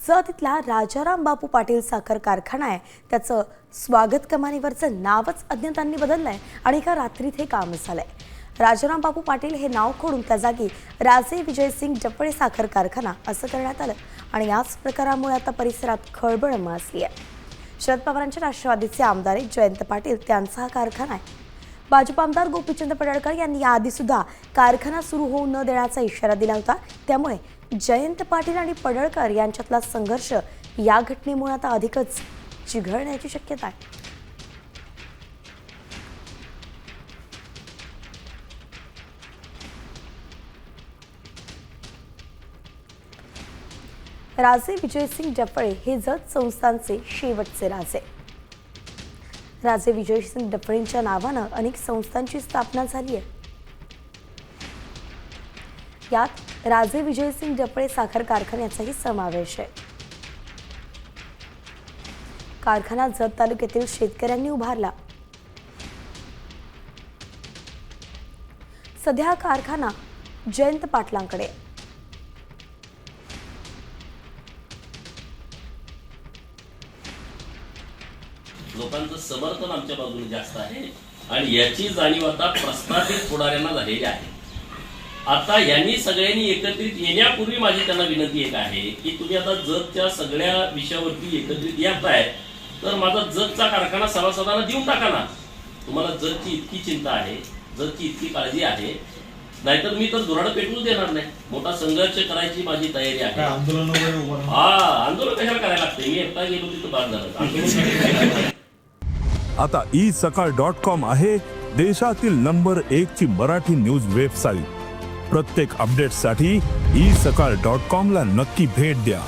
जत इथला राजाराम बापू पाटील साखर कारखाना आहे, त्याचं स्वागत कमानीवरचं नावच अज्ञातांनी बदललंय आणि एका रात्रीत हे काम झालंय। राजाराम बापू पाटील हे नाव खोडून त्या जागी राजे विजयसिंग जपळे साखर कारखाना असं करण्यात आलं आणि याच प्रकारामुळे आता परिसरात खळबळ माजली आहे। शरद पवारांच्या राष्ट्रवादीचे आमदार जयंत पाटील त्यांचा हा कारखाना आहे। भाजप आमदार गोपीचंद पडळकर यांनी याआधी सुद्धा कारखाना सुरू होऊ न देण्याचा इशारा दिला होता, त्यामुळे जयंत पाटील आणि पडळकर यांच्यातला संघर्ष या घटनेमुळे आता अधिकच चिघळण्याची शक्यता आहे। राजे विजयसिंग जपळे हे जत संस्थांचे शेवटचे राजे। राजे विजयसिंग जपळेंच्या नावानं अनेक संस्थांची स्थापना झाली आहे। यात राजे विजयसिंग जपळे साखर कारखान्याचाही समावेश आहे। कारखाना जत तालुक्यातील शेतकऱ्यांनी उभारला। सध्या कारखाना जयंत पाटलांकडे आहे। लोकांचं समर्थन आमच्या बाजूने जास्त आहे आणि याची जाणीव आता प्रस्थापित पुढाऱ्यांना झालेली आहे। आता यांनी सगळ्यांनी एकत्रित येण्यापूर्वी माझी त्यांना विनंती एक आहे की तुम्ही आता जतच्या सगळ्या विषयावरती एकत्रित येताय तर माझा जतचा कारखाना सभासदांना देऊन टाका ना। तुम्हाला जतची इतकी चिंता आहे, जतची इतकी काळजी आहे, नाहीतर मी तर धुराड पेटवूच देणार नाही। मोठा संघर्ष करायची माझी तयारी आहे। आंदोलन कशाला करायला लागते? मी एकटा गेलो तिथं बाद झालं। आता isakal.com आहे देशातील नंबर 1 ची मराठी न्यूज वेबसाईट। प्रत्येक अपडेटसाठी isakal.com ला नक्की भेट द्या।